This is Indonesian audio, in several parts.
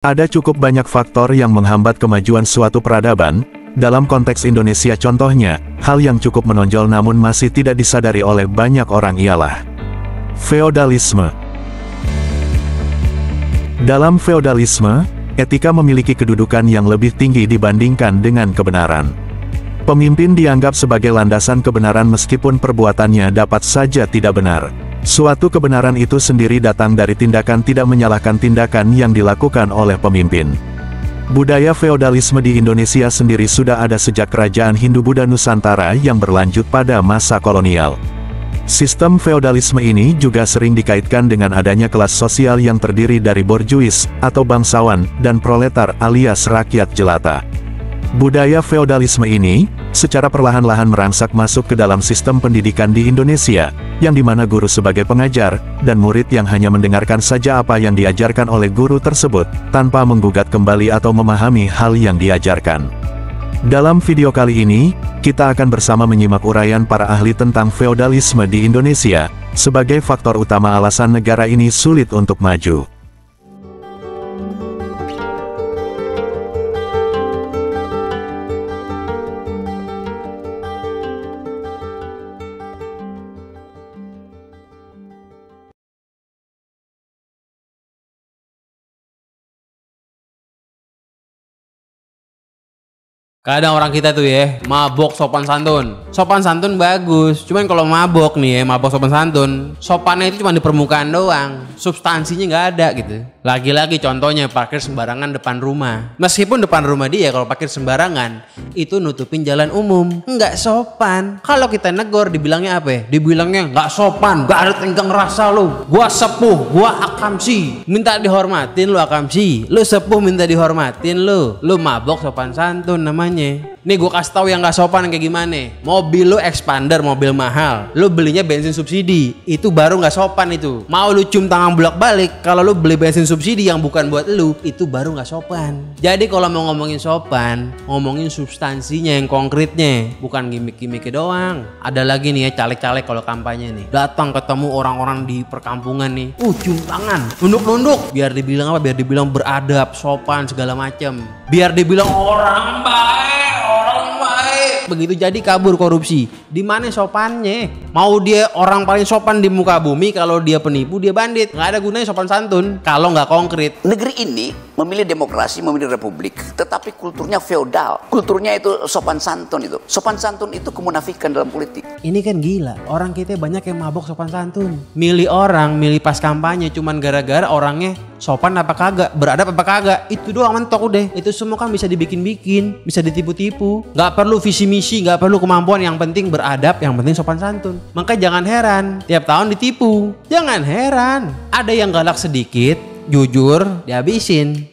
Ada cukup banyak faktor yang menghambat kemajuan suatu peradaban. Dalam konteks Indonesia contohnya, hal yang cukup menonjol namun masih tidak disadari oleh banyak orang ialah feodalisme. Dalam feodalisme, etika memiliki kedudukan yang lebih tinggi dibandingkan dengan kebenaran. Pemimpin dianggap sebagai landasan kebenaran meskipun perbuatannya dapat saja tidak benar. Suatu kebenaran itu sendiri datang dari tindakan tidak menyalahkan tindakan yang dilakukan oleh pemimpin. Budaya feodalisme di Indonesia sendiri sudah ada sejak kerajaan Hindu-Buddha Nusantara yang berlanjut pada masa kolonial. Sistem feodalisme ini juga sering dikaitkan dengan adanya kelas sosial yang terdiri dari borjuis, atau bangsawan, dan proletar alias rakyat jelata. Budaya feodalisme ini, secara perlahan-lahan merangsak masuk ke dalam sistem pendidikan di Indonesia, yang dimana guru sebagai pengajar, dan murid yang hanya mendengarkan saja apa yang diajarkan oleh guru tersebut, tanpa menggugat kembali atau memahami hal yang diajarkan. Dalam video kali ini, kita akan bersama menyimak uraian para ahli tentang feodalisme di Indonesia, sebagai faktor utama alasan negara ini sulit untuk maju. Kadang orang kita tuh ya, mabok sopan santun. Sopan santun bagus, cuman kalau mabok nih ya, mabok sopan santun, sopannya itu cuma di permukaan doang, substansinya nggak ada gitu. Lagi-lagi contohnya parkir sembarangan depan rumah. Meskipun depan rumah dia kalau parkir sembarangan, itu nutupin jalan umum, nggak sopan. Kalau kita negor dibilangnya apa ya? Dibilangnya nggak sopan, nggak ada tenggang rasa lu. Gua sepuh, gua akamsi, minta dihormatin lu akamsi. Lu sepuh minta dihormatin lu. Lu mabok sopan santun namanya. Nih gue kasih tahu yang gak sopan kayak gimana. Mobil lu expander, mobil mahal, lu belinya bensin subsidi, itu baru gak sopan itu. Mau lu cium tangan bolak-balik, kalau lu beli bensin subsidi yang bukan buat lu, itu baru gak sopan. Jadi kalau mau ngomongin sopan, ngomongin substansinya yang konkretnya, bukan gimmick-gimmicknya doang. Ada lagi nih ya caleg-caleg kalau kampanye nih, datang ketemu orang-orang di perkampungan nih, cium tangan, nunduk-nunduk, biar dibilang apa? Biar dibilang beradab, sopan segala macem, biar dibilang orang baik. Begitu jadi kabur korupsi. Di mana sopannya? Mau dia orang paling sopan di muka bumi, kalau dia penipu, dia bandit. Nggak ada gunanya sopan santun kalau nggak konkret. Negeri ini memilih demokrasi, memilih republik, tetapi kulturnya feodal. Kulturnya itu sopan santun itu. Sopan santun itu kemunafikan dalam politik. Ini kan gila. Orang kita banyak yang mabok sopan santun. Milih orang, milih pas kampanye cuman gara-gara orangnya sopan apa kagak, beradab apa kagak. Itu doang mentok udah. Itu semua kan bisa dibikin-bikin, bisa ditipu-tipu. Nggak perlu visi misi, nggak perlu kemampuan, yang penting beradab, yang penting sopan santun. Maka jangan heran tiap tahun ditipu. Jangan heran ada yang galak sedikit, jujur dihabisin.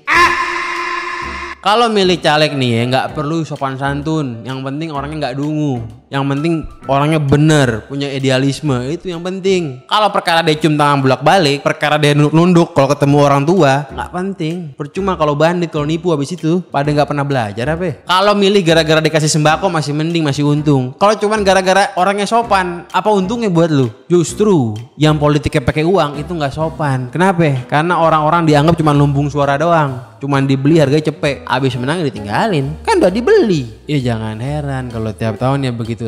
Kalau milih caleg nih ya nggak perlu sopan santun, yang penting orangnya nggak dungu, yang penting orangnya bener, punya idealisme, itu yang penting. Kalau perkara dia cium tangan bolak-balik, perkara dia nunduk kalau ketemu orang tua, nggak penting. Percuma kalau bandit, kalau nipu habis itu pada nggak pernah belajar apa. Kalau milih gara-gara dikasih sembako masih mending, masih untung. Kalau cuman gara-gara orangnya sopan, apa untungnya buat lu? Justru yang politiknya pakai uang itu nggak sopan. Kenapa? Karena orang-orang dianggap cuma lumbung suara doang, cuman dibeli harganya cepet, habis menang ditinggalin, kan udah dibeli. Ya jangan heran kalau tiap tahun ya begitu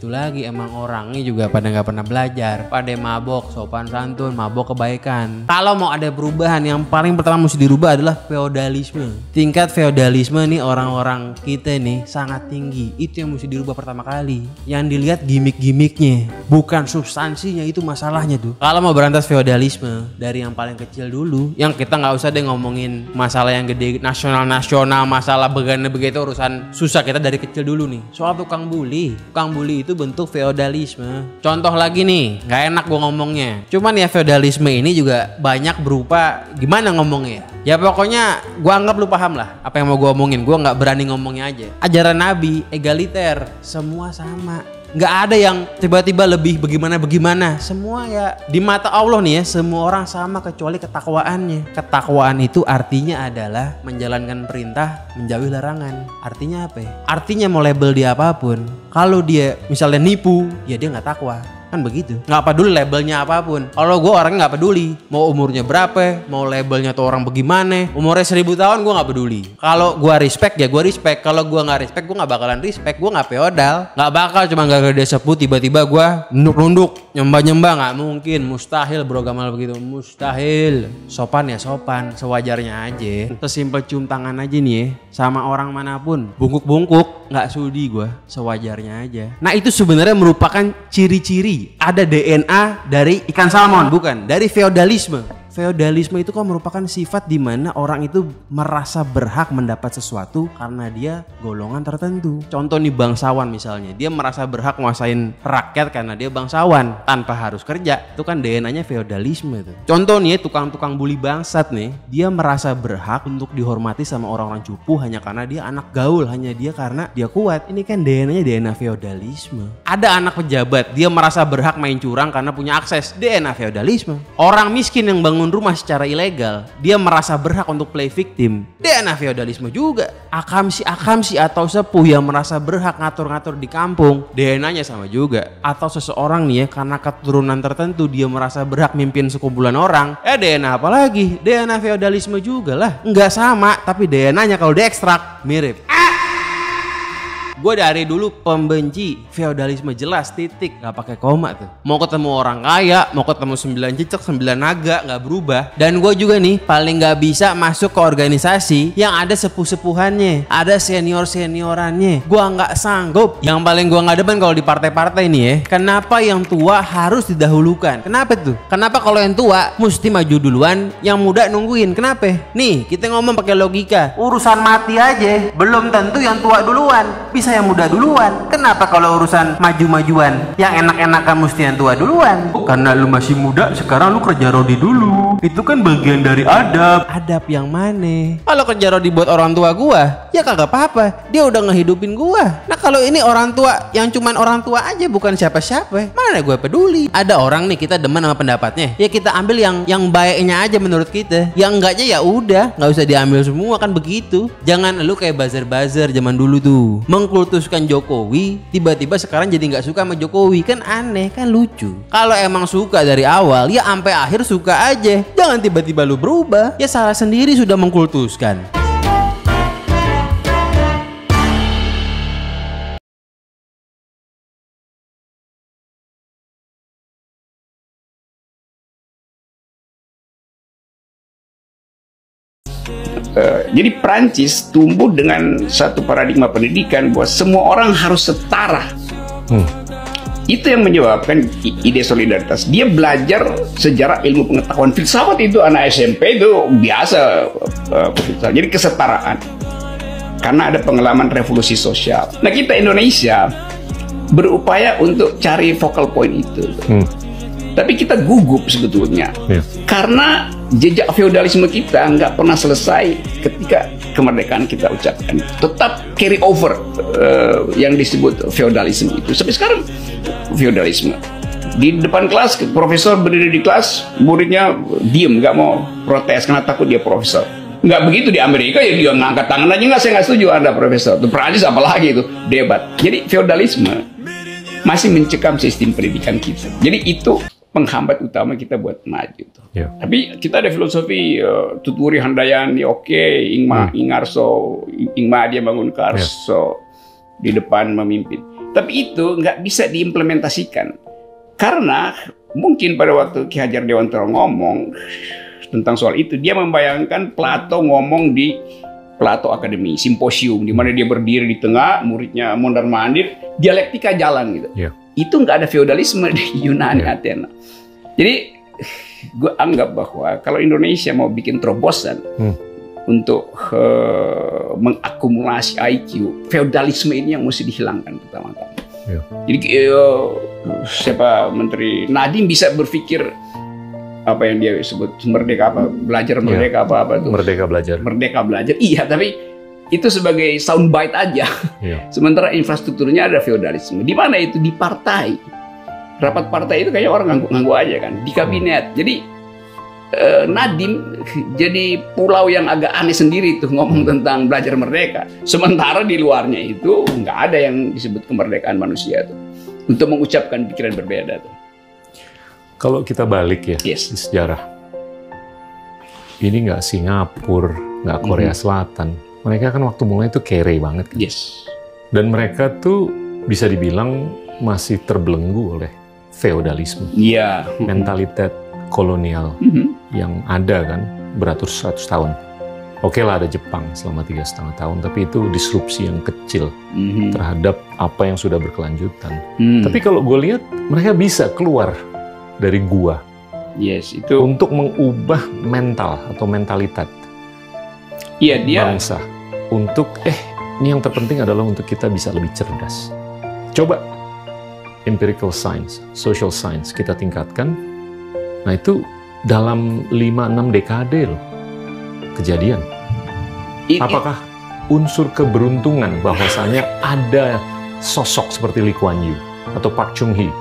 lagi. Emang orangnya juga pada nggak pernah belajar, pada mabok sopan santun, mabok kebaikan. Kalau mau ada perubahan, yang paling pertama mesti dirubah adalah feodalisme. Tingkat feodalisme nih orang-orang kita nih sangat tinggi. Itu yang mesti dirubah pertama kali. Yang dilihat gimmick-gimmicknya, bukan substansinya, itu masalahnya tuh. Kalau mau berantas feodalisme dari yang paling kecil dulu, yang kita nggak usah deh ngomongin masalah yang gede nasional, masalah begitu urusan susah, kita dari kecil dulu nih. Soal tukang bully itu bentuk feodalisme. Contoh lagi nih, nggak enak gue ngomongnya, cuman ya feodalisme ini juga banyak berupa gimana ngomongnya ya. Pokoknya gue anggap lu paham lah apa yang mau gue omongin. Gue nggak berani ngomongnya aja. Ajaran Nabi egaliter, semua sama. Nggak ada yang tiba-tiba lebih bagaimana. Semua ya di mata Allah nih ya, semua orang sama kecuali ketakwaannya. Ketakwaan itu artinya adalah menjalankan perintah, menjauhi larangan. Artinya apa ya? Artinya mau label dia apapun, kalau dia misalnya nipu, ya dia nggak takwa. Kan begitu. Nggak peduli labelnya apapun. Kalau gue orangnya nggak peduli. Mau umurnya berapa, mau labelnya tuh orang bagaimana. Umurnya 1000 tahun gue nggak peduli. Kalau gue respect ya gue respect. Kalau gue nggak respect gue nggak bakalan respect. Gue nggak feodal. Nggak bakal cuma gara-gara dia sepuh tiba-tiba gue nunduk-nunduk, nyembah-nyembah. Nggak mungkin, mustahil bro Gamal begitu. Mustahil. Sopan ya sopan, sewajarnya aja. Sesimpel cium tangan aja nih ya. Sama orang manapun. Bungkuk-bungkuk, nggak sudi gue. Sewajarnya aja. Nah itu sebenarnya merupakan ciri-ciri. Ada DNA dari ikan salmon, bukan dari feodalisme. Feodalisme itu kan merupakan sifat di mana orang itu merasa berhak mendapat sesuatu karena dia golongan tertentu. Contoh nih bangsawan misalnya, dia merasa berhak nguasain rakyat karena dia bangsawan tanpa harus kerja. Itu kan DNA-nya feodalisme itu. Contoh nih tukang-tukang bully bangsat nih, dia merasa berhak untuk dihormati sama orang-orang cupu hanya karena dia anak gaul, hanya dia karena dia kuat. Ini kan DNA-nya DNA feodalisme. Ada anak pejabat, dia merasa berhak main curang karena punya akses, DNA feodalisme. Orang miskin yang bangun rumah secara ilegal, dia merasa berhak untuk play victim, DNA feodalisme juga. Akamsi atau sepuh yang merasa berhak ngatur-ngatur di kampung, DNA-nya sama juga. Atau seseorang nih ya, karena keturunan tertentu dia merasa berhak mimpin sekumpulan orang, DNA apa lagi? DNA feodalisme juga lah. Nggak sama, tapi DNA-nya kalau diekstrak mirip. Gue dari dulu pembenci feodalisme jelas, titik, nggak pakai koma tuh. Mau ketemu orang kaya, mau ketemu 9 cicak, 9 naga, nggak berubah. Dan gue juga nih paling nggak bisa masuk ke organisasi yang ada sepuh-sepuhannya, ada senior-seniorannya. Gue nggak sanggup. Yang paling gue nggak demen kalau di partai-partai nih ya, kenapa yang tua harus didahulukan? Kenapa tuh? Kenapa kalau yang tua mesti maju duluan, yang muda nungguin? Kenapa? Nih kita ngomong pakai logika. Urusan mati aja belum tentu yang tua duluan, bisa yang muda duluan. Kenapa kalau urusan maju-majuan yang enak-enakan mesti yang tua duluan? Karena lu masih muda, sekarang lu kerja rodi dulu. Itu kan bagian dari adab. Adab yang mana? Kalau kerja rodi buat orang tua gua, ya kagak apa-apa. Dia udah ngehidupin gua. Nah kalau ini orang tua yang cuman orang tua aja, bukan siapa-siapa, mana gua peduli. Ada orang nih kita demen sama pendapatnya, ya kita ambil yang baiknya aja menurut kita. Yang enggaknya ya udah, nggak usah diambil semua, kan begitu. Jangan lu kayak buzzer-buzzer zaman dulu tuh, mengkultuskan Jokowi, tiba-tiba sekarang jadi nggak suka sama Jokowi. Kan aneh, kan lucu. Kalau emang suka dari awal, ya sampai akhir suka aja. Jangan tiba-tiba lu berubah. Ya salah sendiri sudah mengkultuskan. Jadi Prancis tumbuh dengan satu paradigma pendidikan bahwa semua orang harus setara. Itu yang menyebabkan ide solidaritas. Dia belajar sejarah, ilmu pengetahuan, filsafat itu anak SMP itu biasa. Jadi kesetaraan. Karena ada pengalaman revolusi sosial. Nah kita Indonesia berupaya untuk cari focal point itu. Tapi kita gugup sebetulnya. Karena jejak feodalisme kita nggak pernah selesai ketika kemerdekaan kita ucapkan. Tetap carry over yang disebut feodalisme itu. Sampai sekarang feodalisme. Di depan kelas, profesor berdiri di kelas, muridnya diem, nggak mau protes karena takut dia profesor. Nggak begitu di Amerika, ya dia ngangkat tangan aja, nggak, saya nggak setuju Anda profesor. Di Prancis apalagi itu, debat. Jadi feodalisme masih mencekam sistem pendidikan kita. Jadi itu penghambat utama kita buat maju. Tapi kita ada filosofi Tuturi Handayani, Ingarso, Ingma dia bangun Karso di depan memimpin. Tapi itu nggak bisa diimplementasikan karena mungkin pada waktu Ki Hajar Dewantara ngomong tentang soal itu, dia membayangkan Plato ngomong di Plato Academy Simposium, di mana dia berdiri di tengah, muridnya mondar-mandir, dialektika jalan gitu. Itu nggak ada feodalisme di Yunani, Athena. Jadi gue anggap bahwa kalau Indonesia mau bikin terobosan untuk mengakumulasi IQ, feodalisme ini yang mesti dihilangkan pertama-tama. Jadi siapa Menteri Nadiem bisa berpikir apa yang dia sebut merdeka apa, belajar merdeka apa tuh? Merdeka belajar. Iya, tapi itu sebagai soundbite aja. Sementara infrastrukturnya ada feodalisme. Di mana itu? Di partai. Rapat partai itu kayaknya orang nganggu aja kan. Di kabinet. Jadi Nadiem jadi pulau yang agak aneh sendiri tuh ngomong tentang belajar merdeka. Sementara di luarnya itu nggak ada yang disebut kemerdekaan manusia tuh. Untuk mengucapkan pikiran berbeda tuh. Kalau kita balik ya Yes. di sejarah, ini nggak Singapura, nggak Korea Selatan. Mereka kan waktu mulai itu kere banget. Kan? Yes. Dan mereka tuh bisa dibilang masih terbelenggu oleh feodalisme, Iya. mentalitas kolonial yang ada kan beratus-ratus tahun. Oke lah ada Jepang selama 3,5 tahun, tapi itu disrupsi yang kecil terhadap apa yang sudah berkelanjutan. Tapi kalau gue lihat mereka bisa keluar dari gua Yes, itu. untuk mengubah mental atau mentalitas Iya, dia. bangsa. Untuk ini yang terpenting adalah untuk kita bisa lebih cerdas. Coba empirical science, social science kita tingkatkan. Nah itu dalam 5-6 dekade loh kejadian. Apakah unsur keberuntungan bahwasanya ada sosok seperti Lee Kuan Yew atau Park Chung-hee?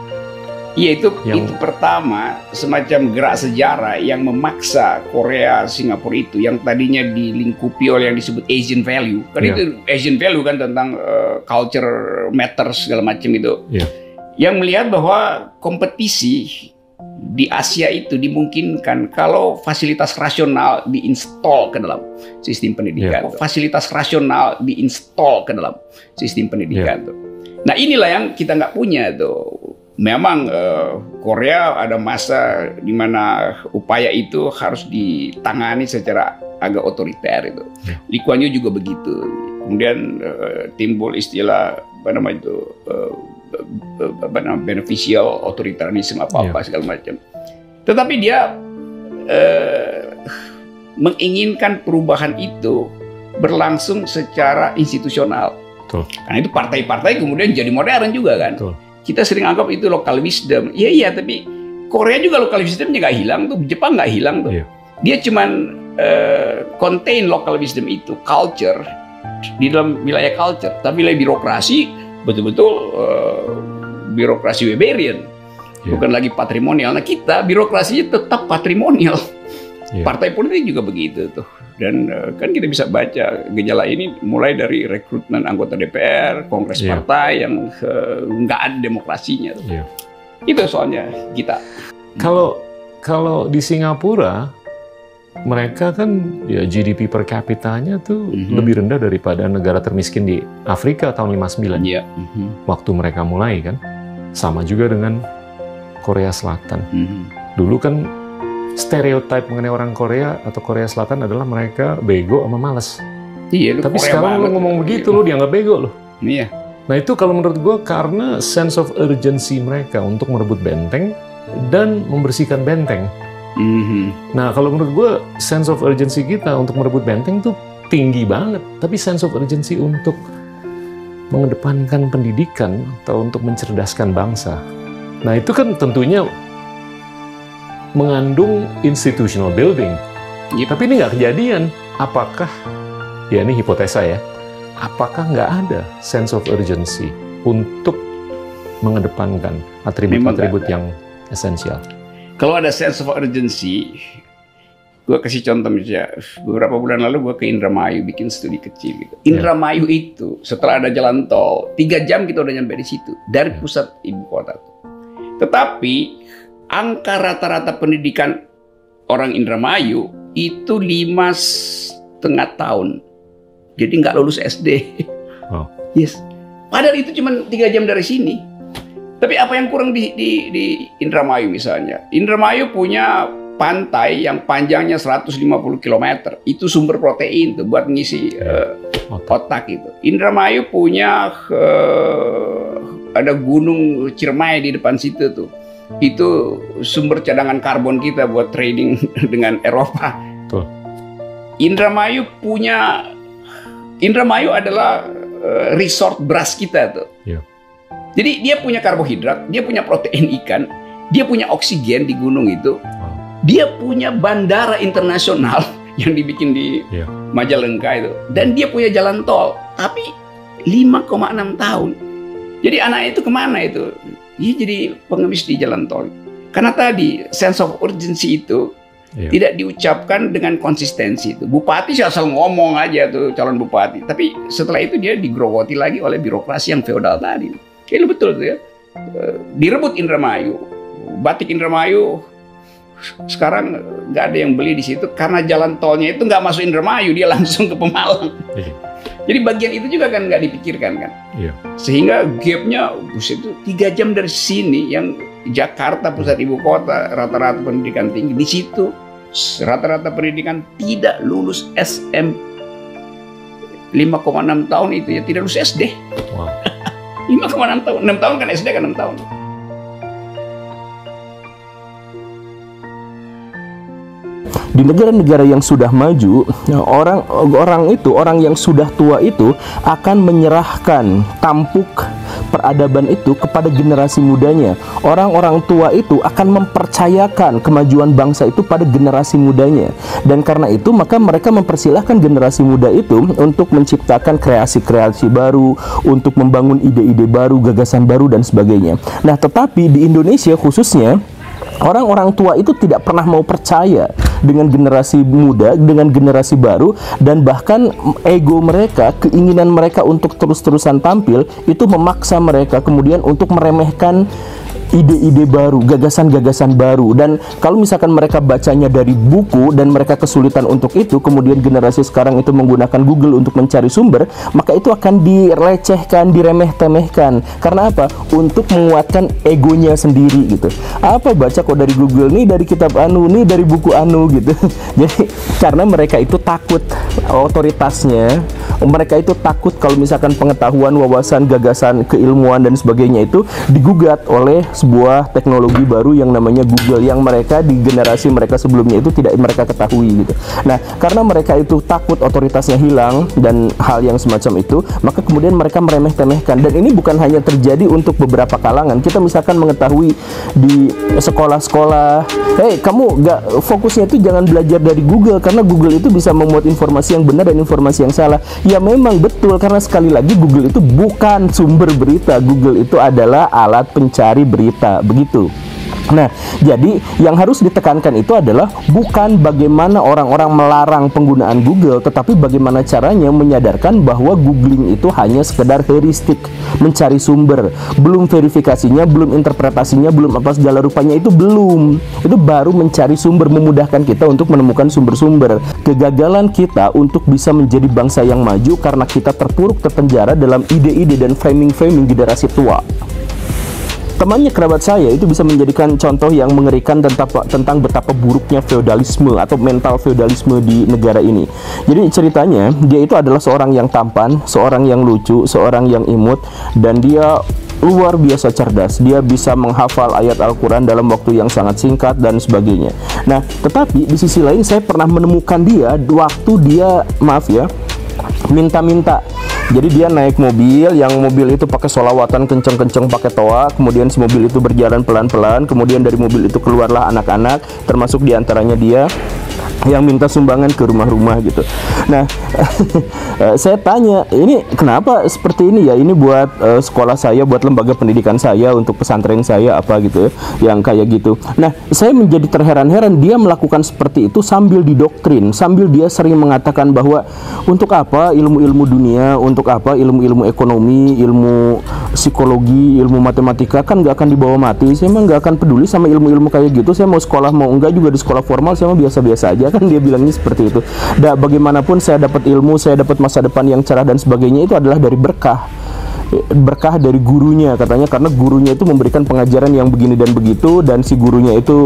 Iya, itu Yang- pertama semacam gerak sejarah yang memaksa Korea Singapura itu yang tadinya dilingkupi oleh yang disebut Asian value. Kan Iya. itu Asian value kan tentang culture matters segala macam itu. Iya. Yang melihat bahwa kompetisi di Asia itu dimungkinkan kalau fasilitas rasional diinstal ke dalam sistem pendidikan. Fasilitas rasional diinstal ke dalam sistem pendidikan tuh. Nah inilah yang kita nggak punya tuh. Memang Korea ada masa di mana upaya itu harus ditangani secara agak otoriter itu. Lee Kuan Yew juga begitu. Kemudian timbul istilah apa namanya itu beneficial authoritarianism apa segala macam. Tetapi dia menginginkan perubahan itu berlangsung secara institusional. Betul. Karena itu partai-partai kemudian jadi modern juga kan. Betul. Kita sering anggap itu local wisdom. Iya, tapi Korea juga local wisdomnya nggak hilang tuh. Jepang nggak hilang tuh. Iya. Dia cuman contain local wisdom itu, culture, di dalam wilayah culture. Tapi wilayah birokrasi, betul-betul birokrasi Weberian. Iya. Bukan lagi patrimonial. Nah kita birokrasinya tetap patrimonial. Iya. Partai politik juga begitu tuh. Dan kan kita bisa baca gejala ini mulai dari rekrutmen anggota DPR, kongres Iya. partai yang nggak ada demokrasinya. Tuh. Iya. Itu soalnya kita. Kalau di Singapura mereka kan ya GDP per kapitanya tuh lebih rendah daripada negara termiskin di Afrika tahun 59 Iya. waktu mereka mulai kan. Sama juga dengan Korea Selatan. Dulu kan stereotip mengenai orang Korea atau Korea Selatan adalah mereka bego sama malas. Iya. Lu Tapi Korea sekarang lu banget. ngomong begitu, lu dianggap bego loh. Iya. Nah itu kalau menurut gue karena sense of urgency mereka untuk merebut benteng dan membersihkan benteng. Nah kalau menurut gue sense of urgency kita untuk merebut benteng tuh tinggi banget. Tapi sense of urgency untuk mengedepankan pendidikan atau untuk mencerdaskan bangsa. Nah itu kan tentunya mengandung institutional building. Yep. Tapi ini nggak kejadian. Apakah, ya ini hipotesa ya, apakah nggak ada sense of urgency untuk mengedepankan atribut-atribut yang esensial? Kalau ada sense of urgency, gue kasih contoh misalnya, beberapa bulan lalu gue ke Indramayu bikin studi kecil gitu. Indramayu itu setelah ada jalan tol, 3 jam kita udah nyampe di situ dari pusat ibu kota. Tetapi angka rata-rata pendidikan orang Indramayu itu 5,5 tahun. Jadi nggak lulus SD. Wow. Yes. Padahal itu cuma 3 jam dari sini. Tapi apa yang kurang di Indramayu misalnya? Indramayu punya pantai yang panjangnya 150 km. Itu sumber protein tuh buat ngisi otak itu. Indramayu punya ada gunung Ciremai di depan situ tuh. Itu sumber cadangan karbon kita buat trading dengan Eropa. Betul. Indramayu adalah resort beras kita tuh. Yeah. Jadi dia punya karbohidrat, dia punya protein ikan, dia punya oksigen di gunung itu, dia punya bandara internasional yang dibikin di Majalengka itu, dan dia punya jalan tol, tapi 5,6 tahun. Jadi anaknya itu kemana itu? Dia jadi pengemis di jalan tol. Karena tadi sense of urgency itu tidak diucapkan dengan konsistensi itu. Bupati asal ngomong aja tuh calon bupati, tapi setelah itu dia digerogoti lagi oleh birokrasi yang feodal tadi. Itu betul tuh ya. Direbut Indramayu, batik Indramayu sekarang nggak ada yang beli di situ karena jalan tolnya itu nggak masuk Indramayu, dia langsung ke Pemalang. Jadi bagian itu juga kan nggak dipikirkan kan. Sehingga gapnya itu 3 jam dari sini, yang Jakarta pusat ibu kota rata-rata pendidikan tinggi, di situ rata-rata pendidikan tidak lulus SM 5,6 tahun itu ya, tidak lulus SD. 5,6 tahun, 6 tahun kan SD kan 6 tahun. Di negara-negara yang sudah maju, orang yang sudah tua itu akan menyerahkan tampuk peradaban itu kepada generasi mudanya. Orang-orang tua itu akan mempercayakan kemajuan bangsa itu pada generasi mudanya. Dan karena itu maka mereka mempersilahkan generasi muda itu untuk menciptakan kreasi-kreasi baru, untuk membangun ide-ide baru, gagasan baru dan sebagainya. Nah, tetapi di Indonesia khususnya, orang-orang tua itu tidak pernah mau percaya dengan generasi muda, dengan generasi baru, dan bahkan ego mereka, keinginan mereka untuk terus-terusan tampil itu memaksa mereka kemudian untuk meremehkan ide-ide baru, gagasan-gagasan baru. Dan kalau misalkan mereka bacanya dari buku dan mereka kesulitan untuk itu, kemudian generasi sekarang itu menggunakan Google untuk mencari sumber, maka itu akan direcehkan, diremeh-temehkan. Karena apa? Untuk menguatkan egonya sendiri gitu. Apa baca kok dari Google nih, dari kitab anu nih, dari buku anu gitu. Jadi karena mereka itu takut otoritasnya, mereka itu takut kalau misalkan pengetahuan, wawasan, gagasan, keilmuan dan sebagainya itu digugat oleh sebuah teknologi baru yang namanya Google, yang mereka di generasi mereka sebelumnya itu tidak mereka ketahui gitu. Nah, karena mereka itu takut otoritasnya hilang dan hal yang semacam itu, maka kemudian mereka meremeh-temehkan. Dan ini bukan hanya terjadi untuk beberapa kalangan. Kita misalkan mengetahui di sekolah-sekolah, hey, kamu nggak, fokusnya itu jangan belajar dari Google karena Google itu bisa memuat informasi yang benar dan informasi yang salah. Ya memang betul, karena sekali lagi Google itu bukan sumber berita. Google itu adalah alat pencari berita, begitu. Nah, jadi yang harus ditekankan itu adalah bukan bagaimana orang-orang melarang penggunaan Google, tetapi bagaimana caranya menyadarkan bahwa googling itu hanya sekedar heuristik, mencari sumber, belum verifikasinya, belum interpretasinya, belum apa segala rupanya, itu belum. Itu baru mencari sumber, memudahkan kita untuk menemukan sumber-sumber. Kegagalan kita untuk bisa menjadi bangsa yang maju karena kita terpuruk, terpenjara dalam ide-ide dan framing-framing generasi tua. Temannya, kerabat saya itu bisa menjadikan contoh yang mengerikan tentang betapa buruknya feodalisme atau mental feodalisme di negara ini. Jadi ceritanya, dia itu adalah seorang yang tampan, seorang yang lucu, seorang yang imut, dan dia luar biasa cerdas. Dia bisa menghafal ayat Al-Quran dalam waktu yang sangat singkat dan sebagainya. Nah, tetapi di sisi lain saya pernah menemukan dia waktu dia, maaf ya, minta-minta. Jadi dia naik mobil, yang mobil itu pakai sholawatan kenceng-kenceng pakai toa, kemudian si mobil itu berjalan pelan-pelan, kemudian dari mobil itu keluarlah anak-anak, termasuk diantaranya dia yang minta sumbangan ke rumah-rumah gitu. Nah, saya tanya, ini kenapa seperti ini ya? Ini buat sekolah saya, buat lembaga pendidikan saya, untuk pesantren saya apa gitu ya, yang kayak gitu. Nah, saya menjadi terheran-heran dia melakukan seperti itu sambil didoktrin, sambil dia sering mengatakan bahwa untuk apa ilmu-ilmu dunia, untuk apa ilmu-ilmu ekonomi, ilmu psikologi, ilmu matematika, kan nggak akan dibawa mati. Saya mah nggak akan peduli sama ilmu-ilmu kayak gitu. Saya mau sekolah mau enggak juga di sekolah formal, saya mah biasa-biasa aja, kan dia bilangnya seperti itu. Dan bagaimanapun saya dapat ilmu, saya dapat masa depan yang cerah dan sebagainya, itu adalah dari berkah dari gurunya katanya, karena gurunya itu memberikan pengajaran yang begini dan begitu, dan si gurunya itu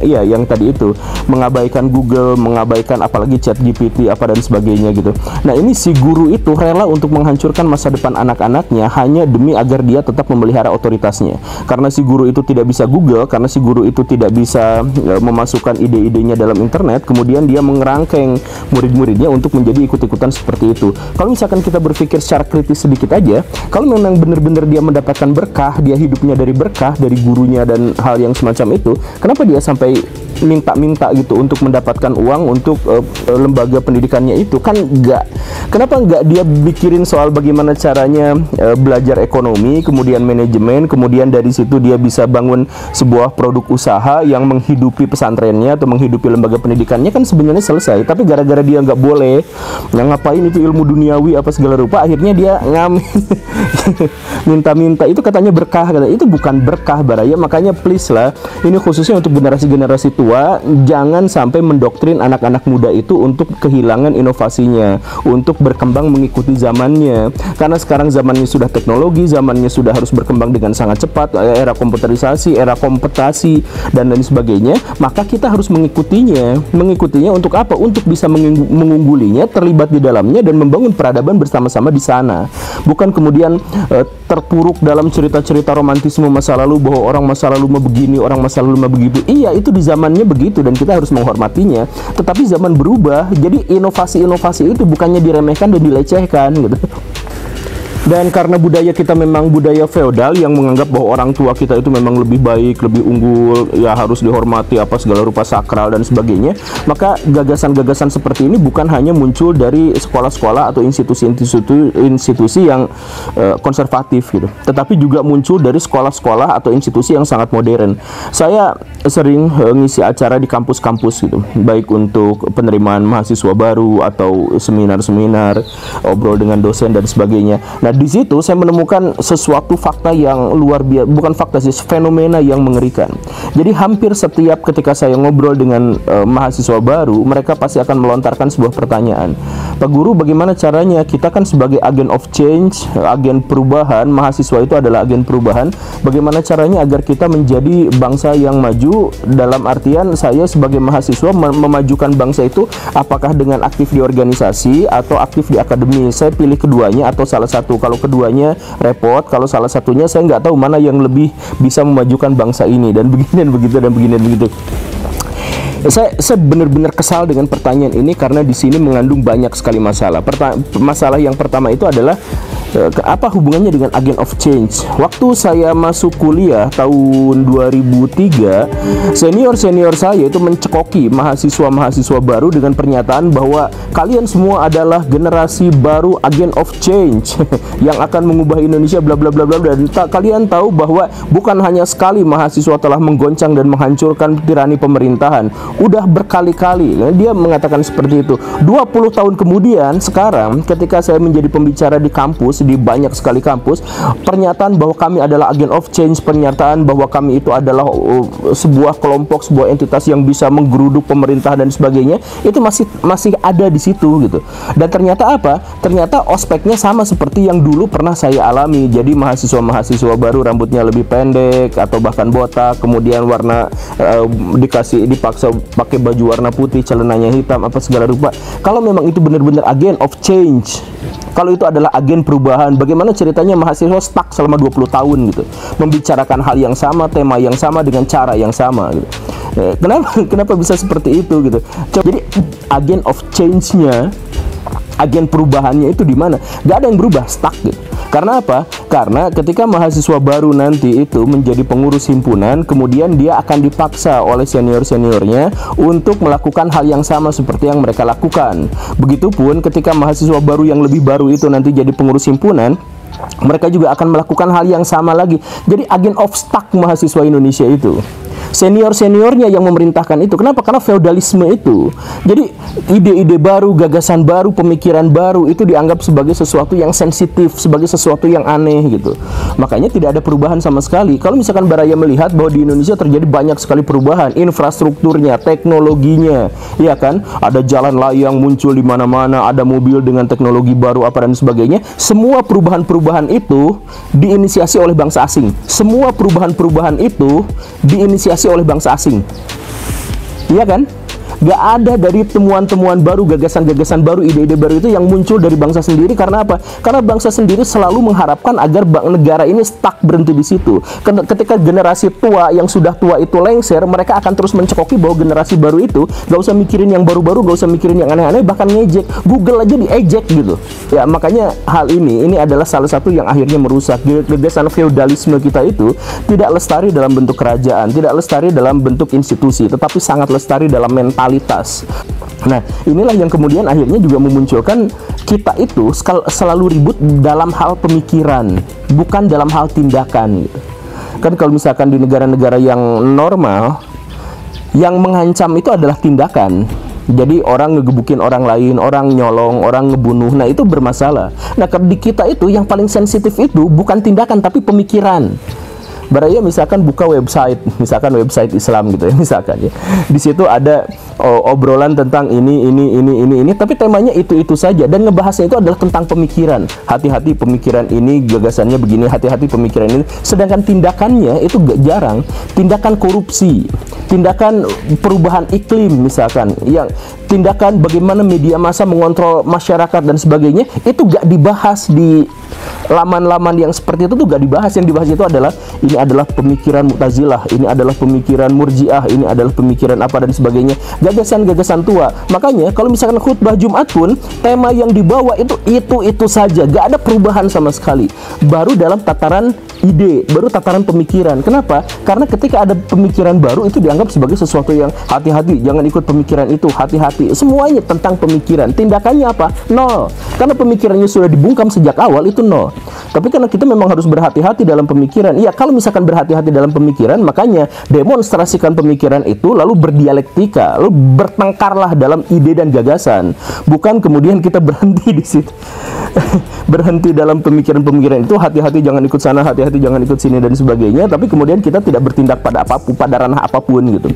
yang tadi itu mengabaikan Google, mengabaikan apalagi ChatGPT apa dan sebagainya gitu. Nah, ini si guru itu rela untuk menghancurkan masa depan anak-anaknya hanya demi agar dia tetap memelihara otoritasnya. Karena si guru itu tidak bisa Google, karena si guru itu tidak bisa memasukkan ide-idenya dalam internet, kemudian dia mengerangkeng murid-muridnya untuk menjadi ikut-ikutan seperti itu. Kalau misalkan kita berpikir secara kritis sedikit aja, kalau memang benar-benar dia mendapatkan berkah, dia hidupnya dari berkah, dari gurunya dan hal yang semacam itu, kenapa dia sampai minta-minta gitu untuk mendapatkan uang untuk lembaga pendidikannya itu? Kan enggak. Kenapa enggak dia pikirin soal bagaimana caranya belajar ekonomi, kemudian manajemen, kemudian dari situ dia bisa bangun sebuah produk usaha yang menghidupi pesantrennya atau menghidupi lembaga pendidikannya, kan sebenarnya selesai. Tapi gara-gara dia nggak boleh, ngapain itu ilmu duniawi apa segala rupa, akhirnya dia ngamen minta-minta itu katanya berkah, itu bukan berkah Baraya. Makanya please lah, ini khususnya untuk generasi-generasi tua, jangan sampai mendoktrin anak-anak muda itu untuk kehilangan inovasinya, untuk berkembang mengikuti zamannya. Karena sekarang zamannya sudah teknologi, zamannya sudah harus berkembang dengan sangat cepat, era komputerisasi, era komputasi dan lain sebagainya. Maka kita harus mengikutinya untuk apa? Untuk bisa mengunggulinya, terlibat di dalamnya dan membangun peradaban bersama-sama di sana. Bukan kemudian terpuruk dalam cerita-cerita romantisme masa lalu bahwa orang masa lalu mah begini, orang masa lalu mah begitu. Iya, itu di zamannya begitu dan kita harus menghormatinya. Tetapi zaman berubah, jadi inovasi-inovasi itu bukannya diremehkan dan dilecehkan gitu. Dan karena budaya kita memang budaya feodal yang menganggap bahwa orang tua kita itu memang lebih baik, lebih unggul, ya harus dihormati apa segala rupa sakral dan sebagainya, maka gagasan-gagasan seperti ini bukan hanya muncul dari sekolah-sekolah atau institusi yang konservatif gitu, tetapi juga muncul dari sekolah-sekolah atau institusi yang sangat modern. Saya sering ngisi acara di kampus-kampus gitu, baik untuk penerimaan mahasiswa baru atau seminar-seminar, obrol dengan dosen dan sebagainya. Nah, di situ saya menemukan sesuatu fakta yang luar biasa, bukan fakta sih, fenomena yang mengerikan. Jadi hampir setiap ketika saya ngobrol dengan mahasiswa baru, mereka pasti akan melontarkan sebuah pertanyaan. Pak Guru, bagaimana caranya? Kita kan sebagai agen of change, agen perubahan, mahasiswa itu adalah agen perubahan. Bagaimana caranya agar kita menjadi bangsa yang maju? Dalam artian saya sebagai mahasiswa memajukan bangsa itu apakah dengan aktif di organisasi atau aktif di akademi? Saya pilih keduanya atau salah satu. Kalau keduanya repot, kalau salah satunya saya nggak tahu mana yang lebih bisa memajukan bangsa ini, dan begini dan begitu dan begini dan begitu. Saya benar-benar kesal dengan pertanyaan ini karena di sini mengandung banyak sekali masalah. Masalah yang pertama itu adalah apa hubungannya dengan agen of change? Waktu saya masuk kuliah tahun 2003, senior-senior saya itu mencekoki mahasiswa-mahasiswa baru dengan pernyataan bahwa kalian semua adalah generasi baru agen of change yang akan mengubah Indonesia bla bla bla bla. Dan kalian tahu bahwa bukan hanya sekali mahasiswa telah menggoncang dan menghancurkan tirani pemerintahan, udah berkali-kali. Nah, dia mengatakan seperti itu. 20 tahun kemudian sekarang ketika saya menjadi pembicara di kampus, di banyak sekali kampus, pernyataan bahwa kami adalah agen of change, pernyataan bahwa kami itu adalah sebuah kelompok, sebuah entitas yang bisa menggeruduk pemerintah dan sebagainya, itu masih ada di situ gitu. Dan ternyata apa? Ternyata ospeknya sama seperti yang dulu pernah saya alami. Jadi mahasiswa-mahasiswa baru rambutnya lebih pendek atau bahkan botak, kemudian warna dipaksa pakai baju warna putih, celananya hitam, apa segala rupa. Kalau memang itu benar-benar agen of change, kalau itu adalah agen perubahan, bagaimana ceritanya mahasiswa stuck selama 20 tahun gitu, membicarakan hal yang sama, tema yang sama, dengan cara yang sama gitu. Kenapa bisa seperti itu gitu? Jadi agen of change-nya, agen perubahannya itu di mana? Gak ada yang berubah, stuck gitu. Karena apa? Karena ketika mahasiswa baru nanti itu menjadi pengurus himpunan, kemudian dia akan dipaksa oleh senior-seniornya untuk melakukan hal yang sama seperti yang mereka lakukan. Begitupun ketika mahasiswa baru yang lebih baru itu nanti jadi pengurus himpunan, mereka juga akan melakukan hal yang sama lagi. Jadi agen of stuck mahasiswa Indonesia itu, senior-seniornya yang memerintahkan itu. Kenapa? Karena feodalisme itu. Jadi ide-ide baru, gagasan baru, pemikiran baru itu dianggap sebagai sesuatu yang sensitif, sebagai sesuatu yang aneh gitu. Makanya tidak ada perubahan sama sekali. Kalau misalkan Baraya melihat bahwa di Indonesia terjadi banyak sekali perubahan, infrastrukturnya, teknologinya, ya kan? Ada jalan layang muncul di mana-mana, ada mobil dengan teknologi baru apa dan sebagainya. Semua perubahan-perubahan itu diinisiasi oleh bangsa asing. Semua perubahan-perubahan itu diinisiasi oleh bangsa asing, iya kan? Gak ada dari temuan-temuan baru, gagasan-gagasan baru, ide-ide baru itu yang muncul dari bangsa sendiri. Karena apa? Karena bangsa sendiri selalu mengharapkan agar negara ini stuck, berhenti di situ. Ketika generasi tua yang sudah tua itu lengser, mereka akan terus mencekoki bahwa generasi baru itu gak usah mikirin yang baru-baru, gak usah mikirin yang aneh-aneh, bahkan ngejek. Google aja diejek gitu. Ya, makanya hal ini adalah salah satu yang akhirnya merusak. Gagasan feodalisme kita itu tidak lestari dalam bentuk kerajaan, tidak lestari dalam bentuk institusi, tetapi sangat lestari dalam mental. Nah, inilah yang kemudian akhirnya juga memunculkan kita itu selalu ribut dalam hal pemikiran, bukan dalam hal tindakan gitu. Kan kalau misalkan di negara-negara yang normal, yang mengancam itu adalah tindakan. Jadi orang ngegebukin orang lain, orang nyolong, orang ngebunuh, nah itu bermasalah. Nah di kita itu yang paling sensitif itu bukan tindakan tapi pemikiran. Baraya misalkan buka website, misalkan website Islam gitu ya, misalkan ya. Di situ ada obrolan tentang ini, tapi temanya itu saja dan ngebahasnya itu adalah tentang pemikiran. Hati-hati pemikiran ini, gagasannya begini, hati-hati pemikiran ini. Sedangkan tindakannya itu gak jarang, tindakan korupsi, tindakan perubahan iklim misalkan, yang tindakan bagaimana media massa mengontrol masyarakat dan sebagainya, itu gak dibahas di laman-laman yang seperti itu tuh gak dibahas. Yang dibahas itu adalah ini adalah pemikiran Mu'tazilah, ini adalah pemikiran Murji'ah, ini adalah pemikiran apa dan sebagainya, gagasan-gagasan tua. Makanya kalau misalkan khutbah Jumat pun tema yang dibawa itu saja, gak ada perubahan sama sekali. Baru dalam tataran ide, baru tataran pemikiran. Kenapa? Karena ketika ada pemikiran baru itu dianggap sebagai sesuatu yang hati-hati, jangan ikut pemikiran itu, hati-hati. Semuanya tentang pemikiran. Tindakannya apa? Nol. Karena pemikirannya sudah dibungkam sejak awal, itu nol. Tapi karena kita memang harus berhati-hati dalam pemikiran. Iya, kalau misalkan berhati-hati dalam pemikiran, makanya demonstrasikan pemikiran itu, lalu berdialektika, lalu bertengkarlah dalam ide dan gagasan. Bukan kemudian kita berhenti di situ. Berhenti dalam pemikiran-pemikiran itu, hati-hati jangan ikut sana, hati-hati jangan ikut sini dan sebagainya. Tapi kemudian kita tidak bertindak pada apapun, pada ranah apapun gitu.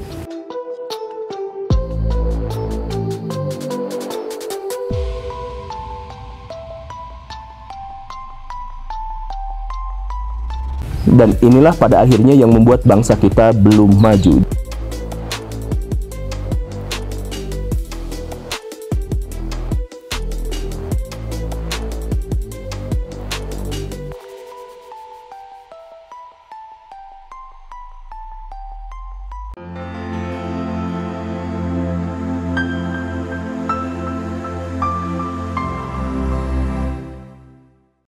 Dan inilah pada akhirnya yang membuat bangsa kita belum maju.